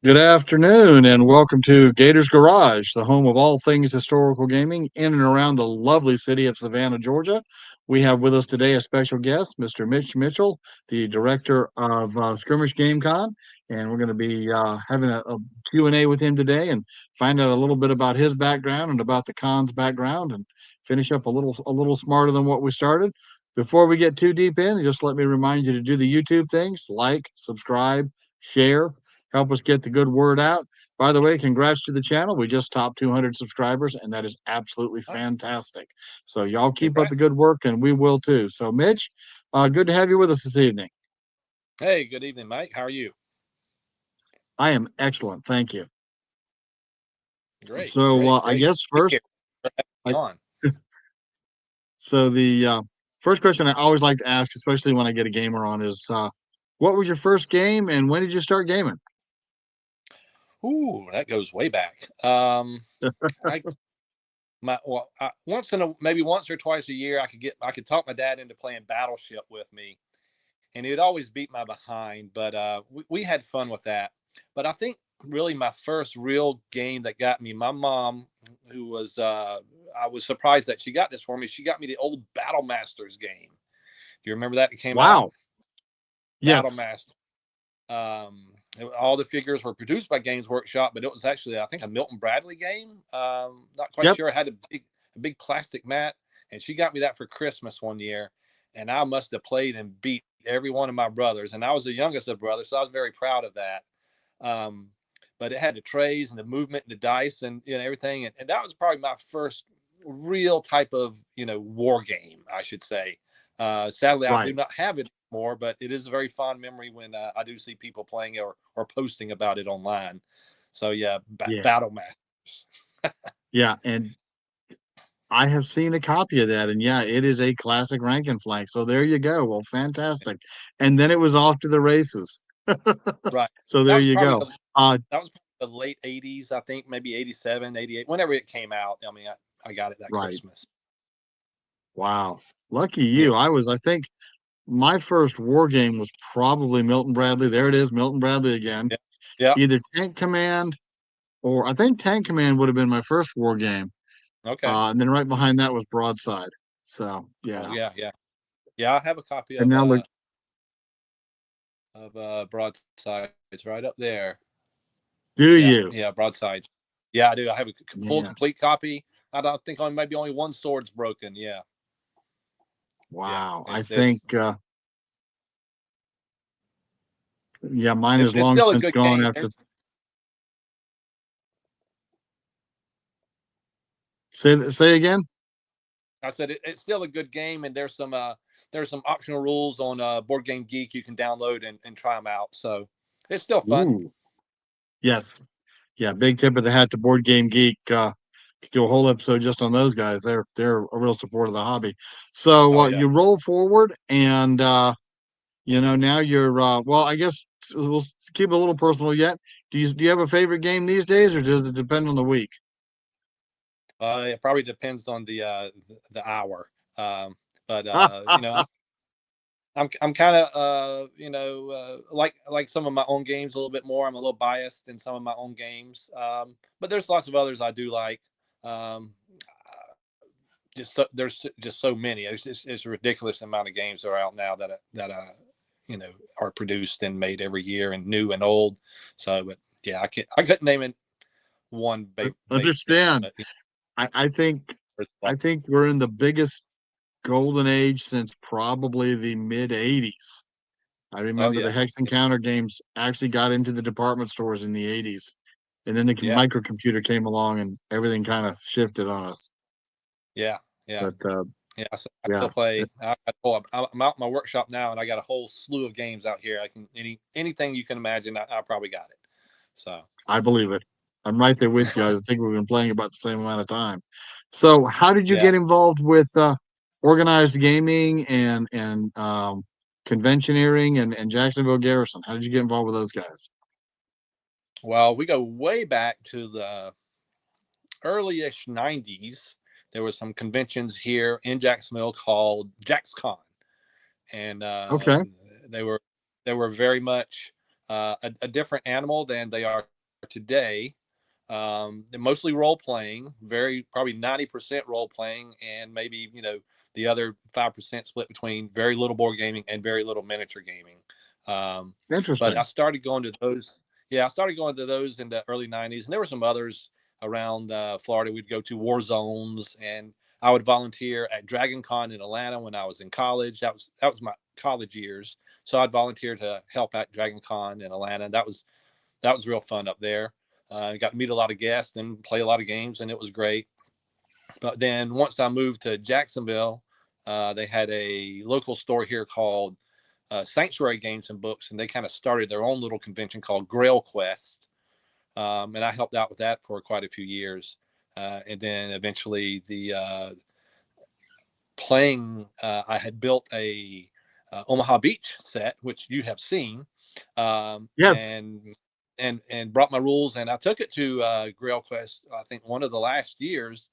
Good afternoon, and welcome to Gator's Garage, the home of all things historical gaming in and around the lovely city of Savannah, Georgia. We have with us today a special guest, Mr. Mitch Mitchell, the director of Skirmish Game Con, and we're going to be having a Q&A with him today and find out a little bit about his background and about the con's background and finish up a little smarter than what we started. Before we get too deep in, just let me remind you to do the YouTube things, like, subscribe, share, help us get the good word out. By the way, congrats to the channel. We just topped 200 subscribers, and that is absolutely Oh, fantastic. So y'all keep up the congrats. good work, and we will too. So Mitch, good to have you with us this evening. Hey, good evening, Mike. How are you? I am excellent. Thank you. Great, So great, I great. guess Be first, here. Having me I, on. so the first question I always like to ask, especially when I get a gamer on, is what was your first game and when did you start gaming? Ooh, that goes way back. I maybe once or twice a year, I could talk my dad into playing Battleship with me, and he'd always beat my behind. But we had fun with that. But I think really my first real game that got me, my mom, who was I was surprised that she got this for me. She got me the old Battle Masters game. Do you remember that it came out? Wow. Battle Yes. Master. All the figures were produced by Games Workshop, but it was actually, I think, a Milton Bradley game. Not quite Yep. sure. It had a big plastic mat, and she got me that for Christmas one year, and I must have played and beat every one of my brothers, and I was the youngest of brothers, so I was very proud of that. Um, but it had the trays and the movement and the dice and everything, and that was probably my first real type of war game, I should say. Sadly, I do Right. not have it more, but it is a very fond memory when I do see people playing it or posting about it online. So yeah, Yeah. Battle Masters. Yeah. And I have seen a copy of that, and yeah, it is a classic rank and flank. So there you go. Well, fantastic. And then it was off to the races. Right. So That there was you probably go. Uh, the late 80s, I think, maybe 87, 88, whenever it came out. I mean, I got it that right. Christmas. Wow. Lucky Yeah. you. I think my first war game was probably Milton Bradley. There it is, Milton Bradley again. Yeah. Yeah. Either Tank Command or I think Tank Command would have been my first war game. Okay. And then right behind that was Broadside. So Oh yeah. yeah, yeah. Yeah, I have a copy And now look, of Broadside. It's right up there. do Yeah, you? yeah, Broadside. Yeah, I do. I have a full Yeah. complete copy. I don't think maybe only one sword's broken. Yeah, yeah. Wow. I It's think it's yeah, mine it's is it's long still a since good gone game. after. Say again. I said it's still a good game, and there's some optional rules on Board Game Geek you can download and try them out. So it's still fun. Ooh, yes, yeah. Big tip of the hat to Board Game Geek. Could do a whole episode just on those guys. They're a real support of the hobby. So Oh yeah. you roll forward, and now you're well. I guess we'll keep it a little personal yet. Do you have a favorite game these days, or does it depend on the week? It probably depends on the hour. But I'm kind of like some of my own games a little bit more. I'm a little biased in some of my own games, but there's lots of others I do like. Um, there's just so many. It's a ridiculous amount of games that are out now that are produced and made every year and new and old. So, but yeah, I couldn't name it one base game, Understand. but I think there's a I lot. think we're in the biggest golden age since probably the mid '80s. I Oh remember the yeah, Hex Encounter games actually got into the department stores in the '80s, and then the yeah, microcomputer came along, and everything kind of shifted on us. yeah, yeah. But Yeah, I yeah, still play. I'm out in my workshop now, and I got a whole slew of games out here. I can anything you can imagine. I probably got it. So I believe it. I'm right there with you. I think we've been playing about the same amount of time. So, how did you yeah. get involved with organized gaming and conventioneering and Jacksonville Garrison? How did you get involved with those guys? Well, we go way back to the early-ish '90s. There were some conventions here in Jacksonville called JacksCon, and Okay. they were they were very much a different animal than they are today. Mostly role playing, probably 90% role playing, and maybe, the other 5% split between very little board gaming and very little miniature gaming. But I Interesting. started going to those. Yeah, I started going to those in the early 90s. And there were some others around Florida. We'd go to war zones, and I would volunteer at Dragon Con in Atlanta when I was in college. That was my college years. So I'd volunteer to help at Dragon Con in Atlanta. That was real fun up there. Got to meet a lot of guests and play a lot of games, and it was great. But then once I moved to Jacksonville, they had a local store here called Sanctuary Games and Books, and they kind of started their own little convention called Grail Quest. And I helped out with that for quite a few years. And then eventually I had built a Omaha Beach set, which you have seen, Yes. and brought my rules, and I took it to Grail Quest, I think one of the last years,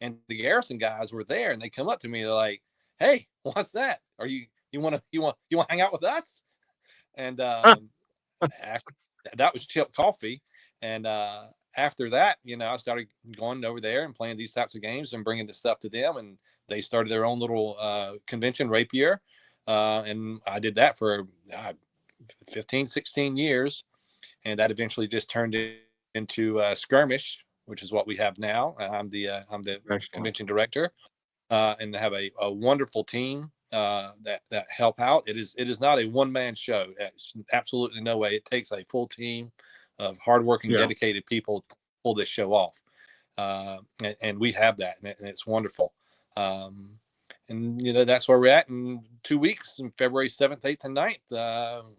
and the Garrison guys were there, and they come up to me, they're like, "Hey, what's that? Are you want to hang out with us?" And after, that was Chip Coffee, and after that, I started going over there and playing these types of games and bringing the stuff to them, and they started their own little convention, Rapier, and I did that for 15, 16 years, and that eventually just turned into Skirmish, which is what we have now. I'm the Excellent. convention director, and have a wonderful team that help out. It is not a one-man show. It's absolutely no way. It takes a full team of hardworking, Yeah. dedicated people to pull this show off, and we have that, and it's wonderful. And that's where we're at. In 2 weeks, on February 7th, 8th, and 9th,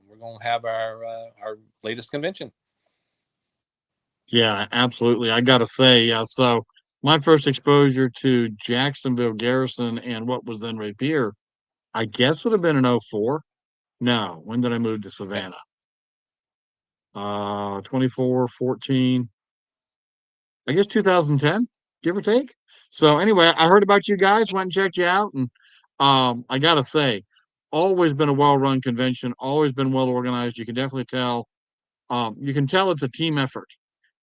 we're going to have our latest convention. Yeah, absolutely. I gotta say, yeah. So my first exposure to Jacksonville Garrison and what was then Rapier, I guess would have been in '04. No, when did I move to Okay. Savannah? 24, 14, I guess 2010, give or take. So anyway, I heard about you guys, went and checked you out, and I gotta say, always been a well-run convention, always been well organized. You can definitely tell. You can tell it's a team effort.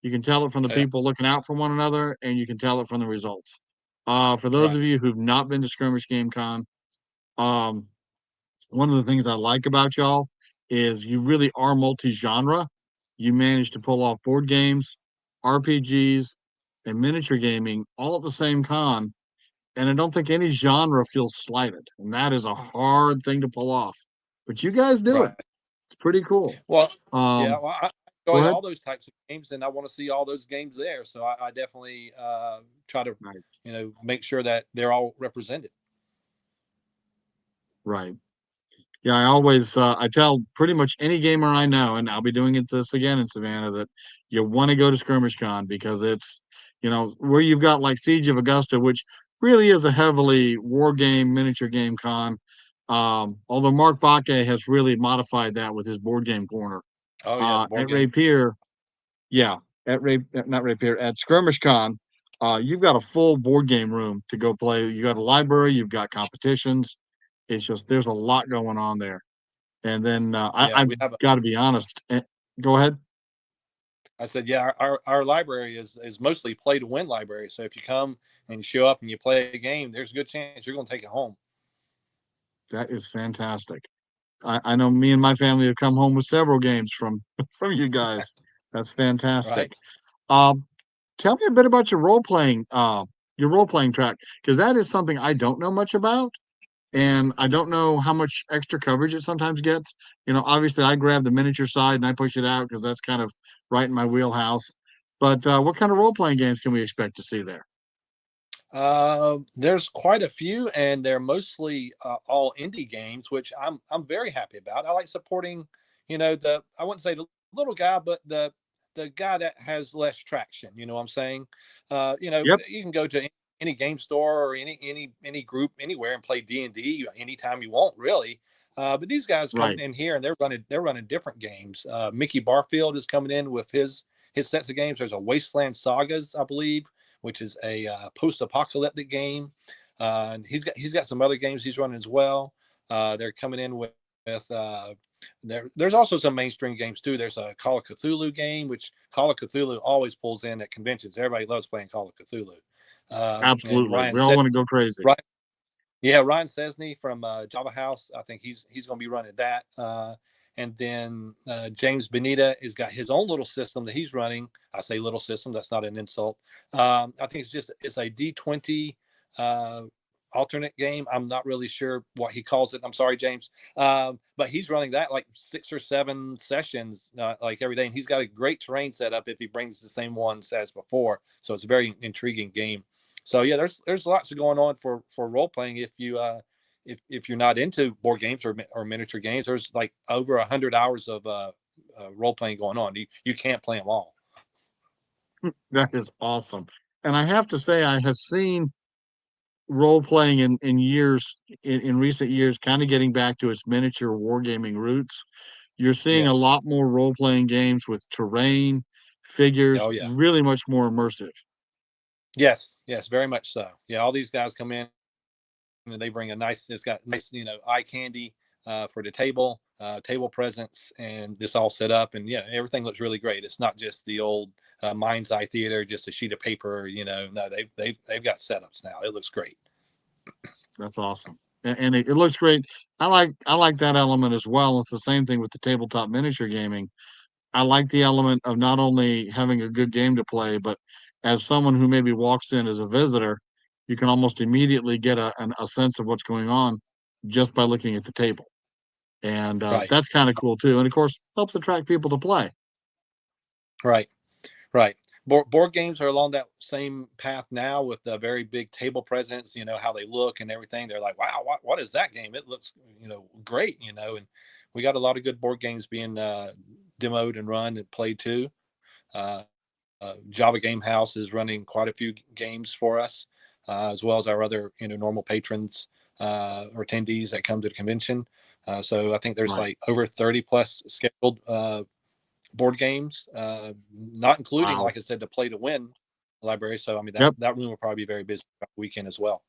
You can tell it from the Yeah, people looking out for one another, and you can tell it from the results. For those right. of you who've not been to Skirmish Game Con, um, one of the things I like about y'all is you really are multi-genre. You manage to pull off board games, RPGs, and miniature gaming all at the same con. And I don't think any genre feels slighted. And that is a hard thing to pull off. But you guys do it. Right. It's pretty cool. Well, yeah. Um, Well, I Go enjoy ahead. all those types of games, and I want to see all those games there. So I definitely try to, Nice. make sure that they're all represented. Right. Yeah, I tell pretty much any gamer I know, and I'll be doing this again in Savannah, that you want to go to SkirmishCon because it's, where you've got like Siege of Augusta, which really is a heavily war game, miniature game con. Although Mark Bakke has really modified that with his board game corner. Oh yeah, the At board game. Rapier, yeah, not Rapier, at SkirmishCon, you've got a full board game room to go play. You got a library, you've got competitions. It's just there's a lot going on there. And then Yeah, I've we have. got to be honest. Go ahead. I said, yeah, our library is mostly play to win library. So if you come and you show up and you play a game, there's a good chance you're going to take it home. That is fantastic. I know me and my family have come home with several games from from you guys. That's fantastic. Right. Um, Tell me a bit about your role playing track, because that is something I don't know much about, and I don't know how much extra coverage it sometimes gets. Obviously I grab the miniature side and I push it out because that's kind of right in my wheelhouse. But what kind of role playing games can we expect to see there? There's quite a few, and they're mostly all indie games, which I'm very happy about. I like supporting, I wouldn't say the little guy, but the guy that has less traction. You know what I'm saying? Yep. You can go to any game store or any group anywhere and play D&D anytime you want, really. But these guys Right. coming in here and they're running different games. Mickey Barfield is coming in with his sets of games. There's a Wasteland Sagas, I believe, which is a post-apocalyptic game. And he's got some other games he's running as well. They're coming in with There's also some mainstream games too. There's a Call of Cthulhu game, which Call of Cthulhu always pulls in at conventions. Everybody loves playing Call of Cthulhu. And Absolutely. Ryan We all said, want to go crazy. right, yeah, Ryan Sesney from Java House. I think he's going to be running that. And then James Benita has got his own little system that he's running. I say little system. That's not an insult. I think it's a D20 alternate game. I'm not really sure what he calls it. I'm sorry, James. But he's running that like 6 or 7 sessions like every day. And he's got a great terrain set up if he brings the same ones as before. So it's a very intriguing game. So yeah, there's lots of going on for role playing. If you're not into board games or miniature games, there's like over 100 hours of role playing going on. You can't play them all. That is awesome. And I have to say, I have seen role playing in recent years kind of getting back to its miniature wargaming roots. You're seeing a Yes. lot more role playing games with terrain, figures, Oh yeah. really much more immersive. Yes. Yes. Very much so. Yeah. All these guys come in and they bring it's got nice, eye candy for the table presence, and this all set up, and yeah, everything looks really great. It's not just the old mind's eye theater, just a sheet of paper. No, they've got setups now. It looks great. That's awesome. And it looks great. I like that element as well. It's the same thing with the tabletop miniature gaming. I like the element of not only having a good game to play, but as someone who maybe walks in as a visitor, you can almost immediately get a sense of what's going on just by looking at the table. And Right. that's kind of cool too. And of course, helps attract people to play. Right. Right. Board games are along that same path now with the very big table presence, how they look and everything. They're like, wow, what is that game? It looks, great, and we got a lot of good board games being demoed and run and played too. Uh, Java Game House is running quite a few games for us, as well as our other, normal patrons or attendees that come to the convention. So I think there's Right. like over 30 plus scheduled board games, not including, Wow. like I said, the play to win library. So I mean Yep. that room will probably be very busy weekend as well.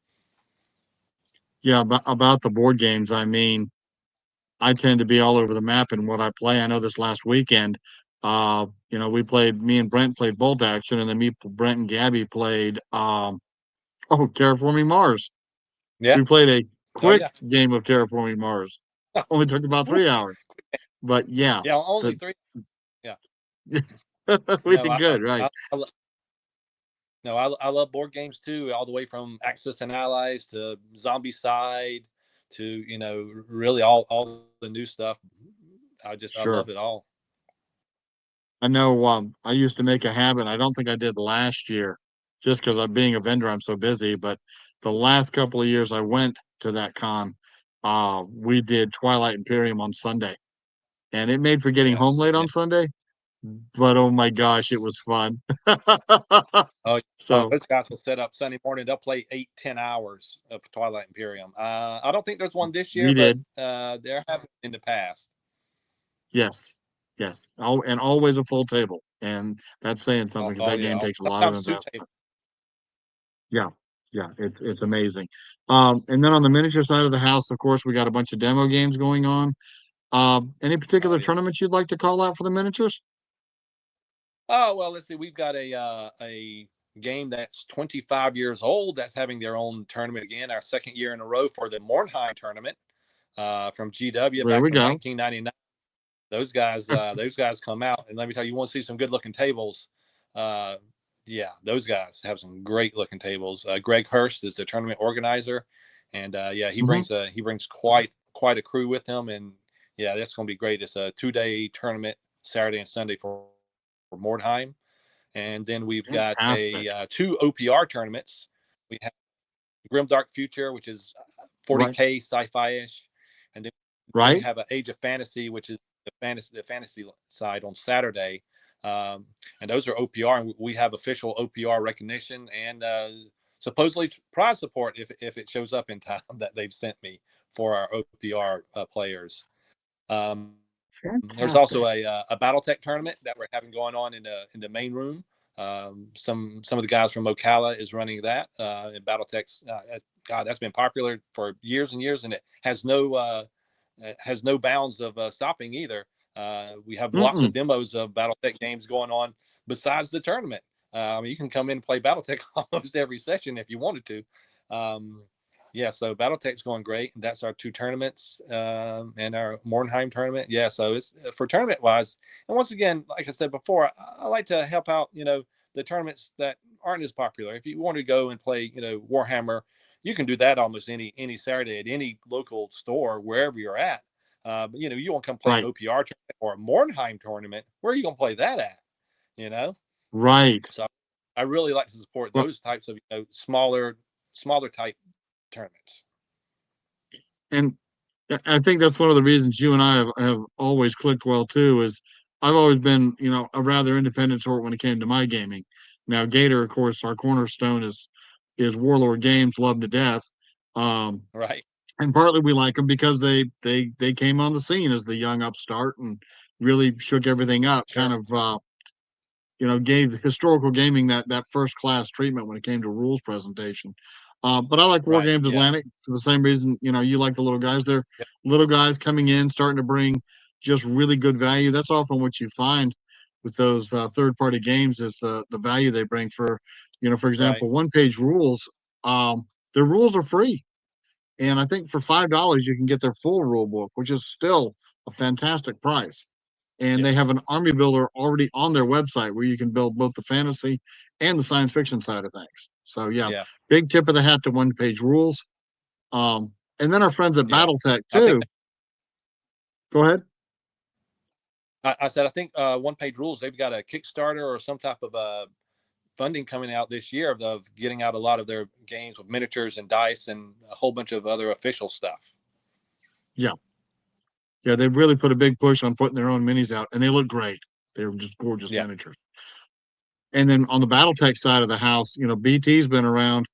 Yeah. About the board games, I mean, I tend to be all over the map in what I play. I know this last weekend, me and Brent played Bolt Action, and then Brent and Gabby played Terraforming Mars. Yeah. We played a Oh yeah. quick game of Terraforming Mars. Only took about 3 hours. But yeah, Yeah. Only the, 3. Yeah. we No, did good, right? no, I love board games too, all the way from Axis and Allies to Zombie Side to, really all the new stuff. I Sure. love it all. I know I used to make a habit. I don't think I did last year just because I'm being a vendor, I'm so busy. But the last couple of years I went to that con, we did Twilight Imperium on Sunday. And it made for getting home Yes. late Yeah. on Sunday, but oh my gosh, it was fun. Oh, So those guys will set up Sunday morning. They'll play 8-10 hours of Twilight Imperium. I don't think there's one this year, we but did. there have been in the past. Yes. Yes. And always a full table. And that's saying Oh, something because oh that yeah, game takes a lot of sometimes 2 tables. investment. Yeah. Yeah. It's amazing. And then on the miniature side of the house, of course, we got a bunch of demo games going on. Any Oh particular yeah. tournaments you'd like to call out for the miniatures? Oh well, let's see. We've got a game that's 25 years old that's having their own tournament again. Our second year in a row for the Mornheim tournament from GW There back we from go. 1999. Those guys come out, and let me tell you, you want to see some good looking tables. Uh, yeah, those guys have some great looking tables. Greg Hurst is the tournament organizer, and yeah, he Hmm. brings quite a crew with him, and yeah, that's going to be great. It's a 2-day tournament, Saturday and Sunday for Mordheim, and then we've got Fantastic. 2 OPR tournaments. We have Grimdark Future, which is Right. 40K sci-fi-ish, and then we Right. have an Age of Fantasy, which is the fantasy side on Saturday, and those are OPR, and we have official OPR recognition and supposedly prize support if it shows up in time that they've sent me for our OPR players. Um, there's also Fantastic. a BattleTech tournament that we're having going on in the main room. Some of the guys from Ocala is running that. And BattleTech's God, that's been popular for years and years, and it has has no bounds of stopping either. We have lots of Mm-mm. demos of BattleTech games going on besides the tournament. You can come in and play BattleTech almost every session if you wanted to. Yeah, so BattleTech's going great. And that's our 2 tournaments and our Mornheim tournament. Yeah, so it's for tournament wise. And once again, like I said before, I like to help out, the tournaments that aren't as popular. If you want to go and play, Warhammer, you can do that almost any Saturday at any local store, wherever you're at. But, you want to come play an Right. OPR tournament or a Mornheim tournament. Where are you going to play that at? Right. So I really like to support Well, those types of smaller type tournaments. and I think that's one of the reasons you and I have always clicked well too. Is I've always been, a rather independent sort when it came to my gaming. Now, Gator, of course, our cornerstone is Warlord Games, loved to death. Um, Right. and partly we like them because they came on the scene as the young upstart and really shook everything up. Sure. Kind of gave historical gaming that first class treatment when it came to rules presentation. But I like War Right. Games Yeah. Atlantic for the same reason. You like the little guys. They're Yep. little guys coming in, starting to bring just really good value. That's often what you find with those third party games is the value they bring for, for Right. example, 1 page rules. Their rules are free, and I think for $5 you can get their full rule book, which is still a fantastic price. And they have Yes. an army builder already on their website where you can build both the fantasy and the science fiction side of things. So yeah, Yeah. big tip of the hat to 1 page rules. And then our friends at Yeah. BattleTech I think too. Go ahead. I said I think 1 page rules. They've got a Kickstarter or some type of funding coming out this year of getting out a lot of their games with miniatures and dice and a whole bunch of other official stuff. Yeah, yeah, they've really put a big push on putting their own minis out, and they look great. They're just gorgeous Yeah. miniatures. And then on the BattleTech side of the house, BT's been around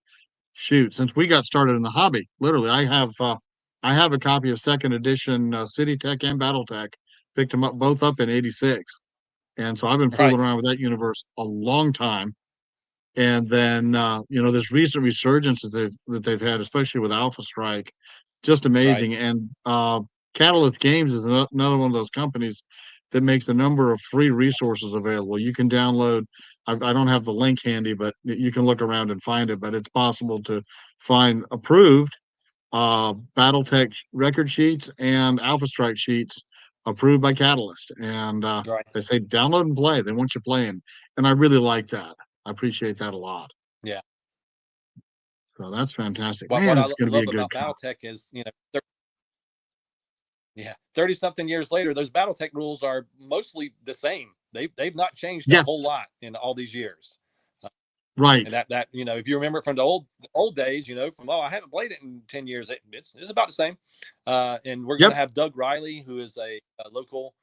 shoot since we got started in the hobby. Literally, I have a copy of second edition City Tech and BattleTech. Picked them up both up in '86, and so I've been fooling Right. around with that universe a long time. And then this recent resurgence that they've had, especially with Alpha Strike, just Right. amazing. And Catalyst Games is another one of those companies that makes a number of free resources available. You can download. I don't have the link handy, but you can look around and find it. But it's possible to find approved BattleTech record sheets and Alpha Strike sheets approved by Catalyst, and Right. they say download and play. They want you playing, and I really like that. I appreciate that a lot. Yeah. So that's fantastic, What man. I It's going to be a love good about con. BattleTech is, yeah, 30 something years later, those BattleTech rules are mostly the same. They've not changed a Yes, whole lot in all these years. right. And that if you remember from the old days, from I haven't played it in 10 years, it's about the same. And we're going Yep, to have Doug Riley, who is a local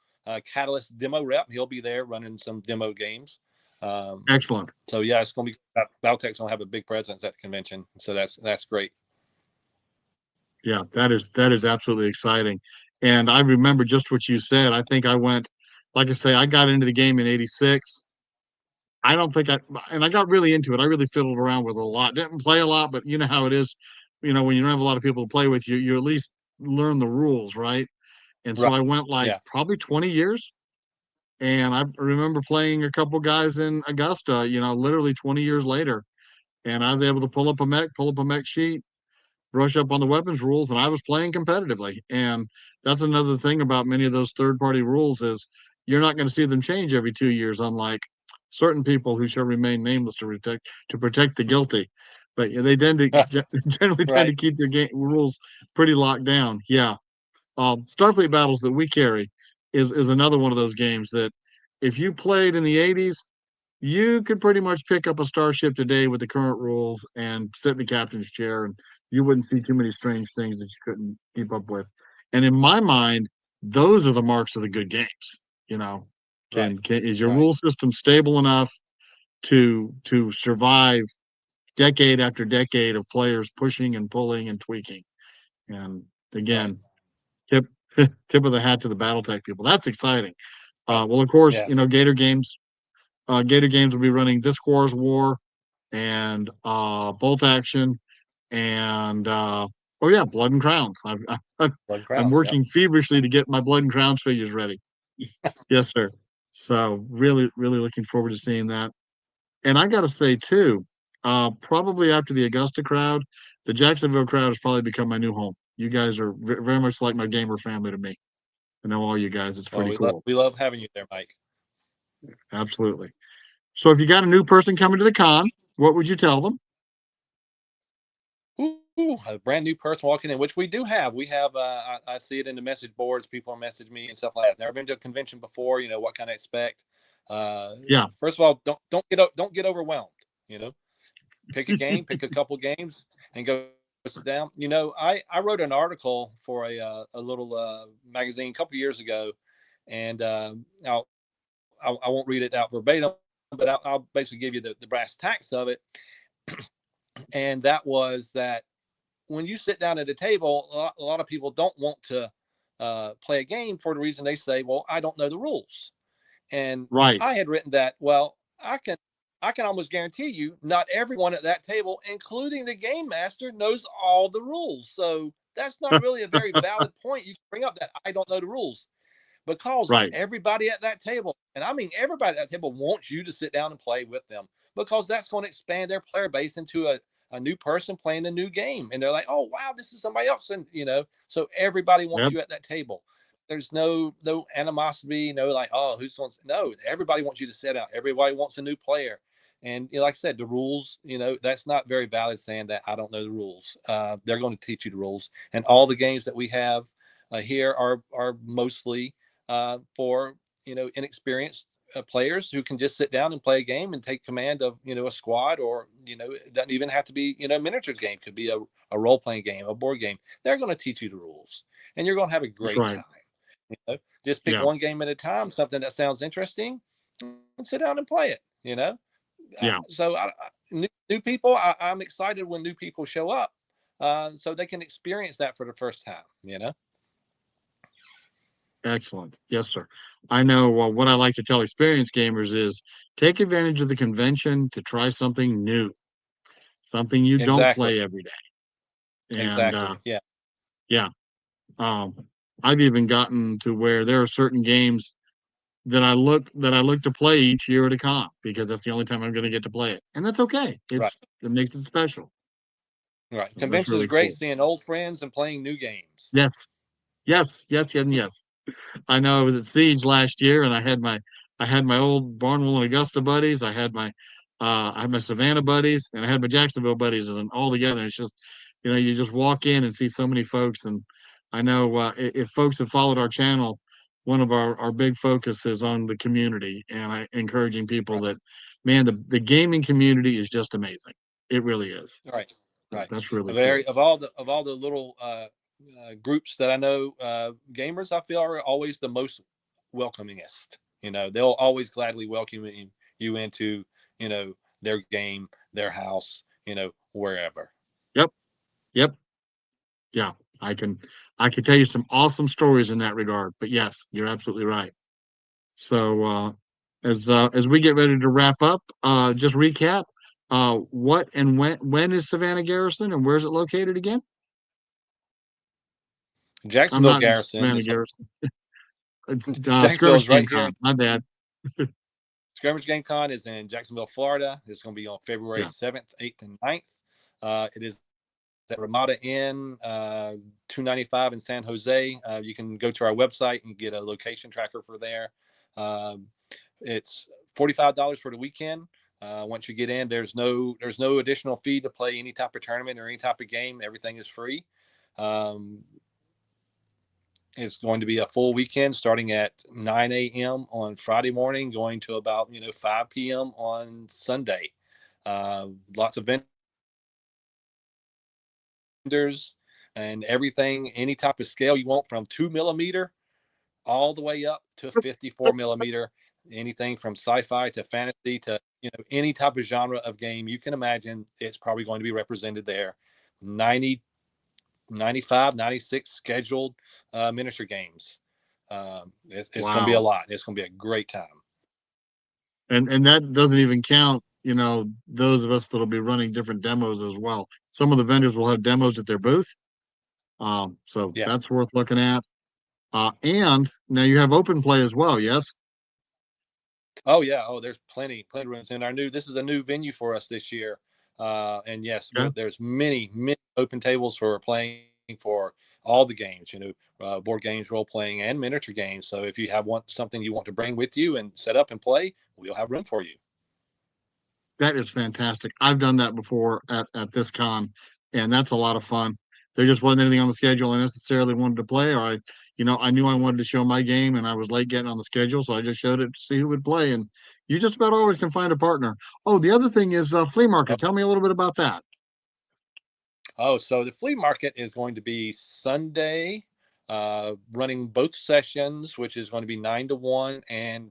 Catalyst demo rep. He'll be there running some demo games. Um, excellent. so yeah, it's going to be BattleTech's going to have a big presence at the convention. So that's great. Yeah, that is absolutely exciting. And I remember just what you said. I think I went, like I say, I got into the game in '86. I don't think and I got really into it. I really fiddled around with it a lot. Didn't play a lot, but you know how it is. When you don't have a lot of people to play with, you at least learn the rules, right? And so Right. I went like Yeah. probably 20 years. And I remember playing a couple guys in Augusta, literally 20 years later. And I was able to pull up a mech sheet, brush up on the weapons rules, and I was playing competitively. And that's another thing about many of those third party rules is you're not going to see them change every 2 years, unlike certain people who shall remain nameless to protect the guilty. But they tend to generally tend to Right. keep their rules pretty locked down. Yeah. Starfleet Battles that we carry is another one of those games that if you played in the '80s, you could pretty much pick up a starship today with the current rules and sit in the captain's chair, and you wouldn't see too many strange things that you couldn't keep up with. And in my mind, those are the marks of the good games. You know, Right. is your Right. rule system stable enough to survive decade after decade of players pushing and pulling and tweaking? And Right. again, tip tip of the hat to the BattleTech people. That's exciting. Well, of Yes. course, Yes. Gator Games will be running This War's War and Bolt Action and Oh yeah, Blood and Crowns. Blood I'm crowns. Yep. working feverishly to get my Blood and Crowns figures ready. Yes, sir. So really, really looking forward to seeing that. And I got to say too, probably after the Augusta crowd, the Jacksonville crowd has probably become my new home. You guys are very much like my gamer family to me. I know all you guys. It's Oh, pretty cool. we love having you there, Mike. Absolutely. So if you got a new person coming to the con, what would you tell them? Ooh, a brand new person walking in, which we do have. We have. I see it in the message boards. People message me and stuff like that. Never been to a convention before. You know what kind of expect. Yeah. First of all, don't get overwhelmed. You know, pick a game, pick a couple games, and go sit down. You know, I wrote an article for a little magazine a couple years ago, and I won't read it out verbatim, but I'll basically give you the brass tacks of it. And that was that when you sit down at a table, a lot of people don't want to play a game for the reason they say, well, I don't know the rules. And Right. I had written that, well, I can almost guarantee you not everyone at that table, including the game master, knows all the rules. So that's not really a very valid point you can bring up, that I don't know the rules, because Right. everybody at that table, and I mean everybody at that table, wants you to sit down and play with them, because that's going to expand their player base into a new person playing a new game. And they're like, oh, wow, this is somebody else. And, you know, so everybody wants Yep. you at that table. There's no animosity, no like, oh, who's wants, no, everybody wants you to sit out. Everybody wants a new player. And you know, like I said, the rules, you know, that's not very valid saying that I don't know the rules. They're going to teach you the rules. And all the games that we have here are mostly for, you know, inexperienced players who can just sit down and play a game and take command of, you know, a squad. Or, you know, it doesn't even have to be, you know, a miniature game. It could be a role-playing game, a board game. They're going to teach you the rules, and you're going to have a That's great right. time. You know, just pick Yeah. one game at a time, something that sounds interesting, and sit down and play it. You know, Yeah. new people, I'm excited when new people show up, so they can experience that for the first time. You know. Excellent. Yes, sir. I know what I like to tell experienced gamers is take advantage of the convention to try something new, something you don't Exactly. play every day. And Exactly. Yeah. yeah, um, I've even gotten to where there are certain games that I look to play each year at a con because that's the only time I'm going to get to play it, and that's okay. Right. It makes it special. Right. So that's Convention is really great, cool. seeing old friends and playing new games. Yes, yes, yes, yes, and yes. I know I was at Siege last year, and I had my old Barnwell and Augusta buddies. I had my Savannah buddies, and I had my Jacksonville buddies, and all together. It's just, you know, you just walk in and see so many folks. And I know if folks have followed our channel, one of our big focus is on the community, and encouraging people Right. that, man, the gaming community is just amazing. It really is. Right. So Right. that's really Very, cool. of all the little groups that I know, gamers, I feel, are always the most welcomingest. You know, they'll always gladly welcome you into, you know, their game, their house, you know, wherever. Yep, yep. Yeah, I can tell you some awesome stories in that regard. But yes, you're absolutely right. So as we get ready to wrap up, just recap. What and when is Savannah Garrison and where is it located again? I'm Jacksonville not in Garrison Savannah is Garrison. It's Jacksonville Skirmish is Game right here. Con. My bad. Skirmish Game Con is in Jacksonville, Florida. It's going to be on February Yeah. 7th, 8th, and 9th. It is at Ramada Inn, 295 in San Jose. You can go to our website and get a location tracker for there. Um, it's $45 for the weekend. Once you get in, there's no additional fee to play any type of tournament or any type of game. Everything is free. Um, it's going to be a full weekend starting at 9 a.m. on Friday morning, going to about 5 p.m. on Sunday. Lots of vendors and everything, any type of scale you want, from 2 millimeter all the way up to 54 millimeter. Anything from sci-fi to fantasy to any type of genre of game you can imagine, it's probably going to be represented there. 90, 95, 96 scheduled miniature games. It's going to be a Wow. lot. It's going to be a great time. And that doesn't even count, you know, those of us that'll be running different demos as well. Some of the vendors will have demos at their booth, So Yeah. that's worth looking at. And now you have open play as well, yes? Oh yeah. Oh, there's plenty of rooms in our this is a new venue for us this year. And yes, Okay. there's many open tables for playing for all the games, board games, role playing, and miniature games. So if you have something you want to bring with you and set up and play, we'll have room for you. That is fantastic. I've done that before at this con, and that's a lot of fun. There just wasn't anything on the schedule I necessarily wanted to play, or I knew I wanted to show my game, and I was late getting on the schedule, so I just showed it to see who would play. And you just about always can find a partner. Oh, the other thing is flea market. Tell me a little bit about that. Oh, so the flea market is going to be Sunday, running both sessions, which is going to be 9 to 1 and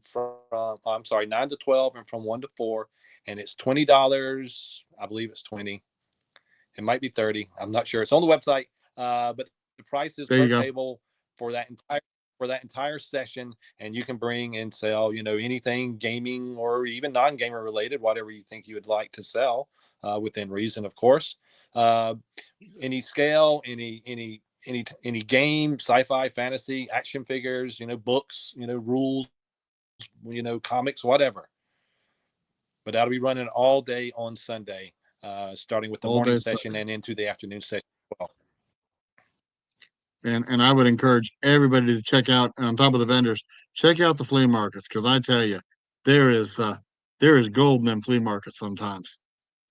I'm sorry, 9 to 12 and from 1 to 4. And it's $20. I believe it's 20. It might be 30. I'm not sure. It's on the website. But the price is There you per go. table for that entire session, and you can bring and sell, anything gaming or even non-gamer related, whatever you think you would like to sell, within reason, of course. Uh, any scale, any game, sci-fi, fantasy, action figures, books, rules, comics, whatever. But that'll be running all day on Sunday, starting with the All morning day. session and into the afternoon session as well. And I would encourage everybody to check out, on top of the vendors, check out the flea markets, because I tell you, there is gold in them flea markets sometimes.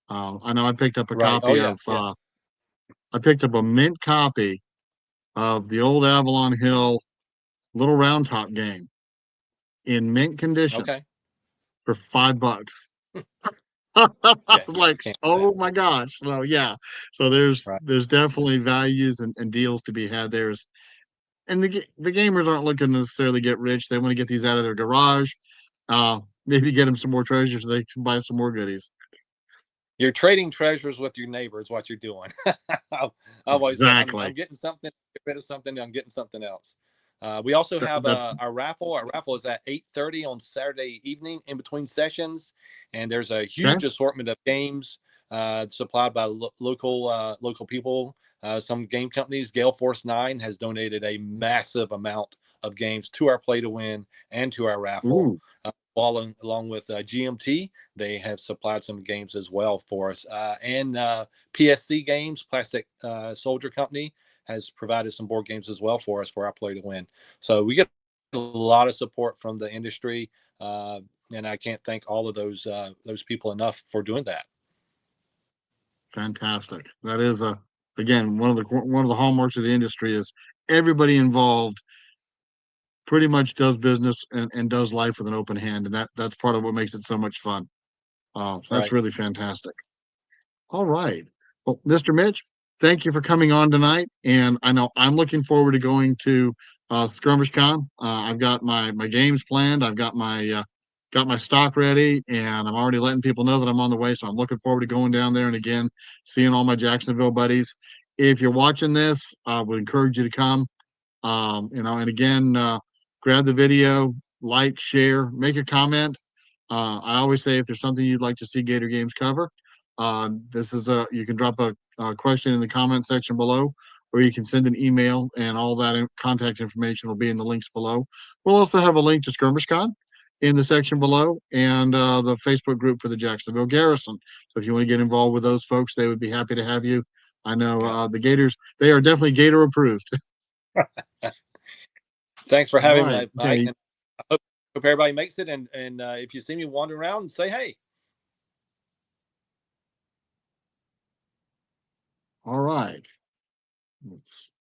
I know Right. Oh yeah. Yeah. I picked up a mint copy of the old Avalon Hill Little Round Top game in mint condition Okay. for $5. I Yeah. was Yeah. You like, can't do that. oh my gosh. So yeah. So Right. there's definitely values and deals to be had there. And the gamers aren't looking to necessarily get rich. They want to get these out of their garage. Maybe get them some more treasures so they can buy some more goodies. You're trading treasures with your neighbors. What you're doing. I've always said, I'm Exactly. getting something, get rid of something, I'm getting something else. We also have That's our raffle. Our raffle is at 8:30 on Saturday evening in between sessions, and there's a okay. huge assortment of games supplied by local people. Some game companies, Gale Force 9 has donated a massive amount of games to our Play to Win and to our raffle. Ooh, Along with GMT, they have supplied some games as well for us. And PSC Games, Plastic Soldier Company, has provided some board games as well for us for our Play to Win. So we get a lot of support from the industry, and I can't thank all of those people enough for doing that. fantastic. That is again one of the hallmarks of the industry is everybody involved pretty much does business and does life with an open hand, and that's part of what makes it so much fun. So that's Right. really fantastic. All right. Well, Mr. Mitch, thank you for coming on tonight. And I know I'm looking forward to going to SkirmishCon. I've got my games planned. I've got my stock ready, and I'm already letting people know that I'm on the way. So I'm looking forward to going down there and again seeing all my Jacksonville buddies. If you're watching this, I would encourage you to come. And again, grab the video, like, share, make a comment. I always say if there's something you'd like to see Gator Games cover, you can drop a question in the comment section below, or you can send an email, and all that contact information will be in the links below. We'll also have a link to SkirmishCon in the section below, and the Facebook group for the Jacksonville Garrison. So if you want to get involved with those folks, they would be happy to have you. I know Yeah. the Gators; they are definitely Gator approved. Thanks for All having right. me, Mike. Okay. And I hope everybody makes it. And if you see me wandering around, say hey. All right. Let's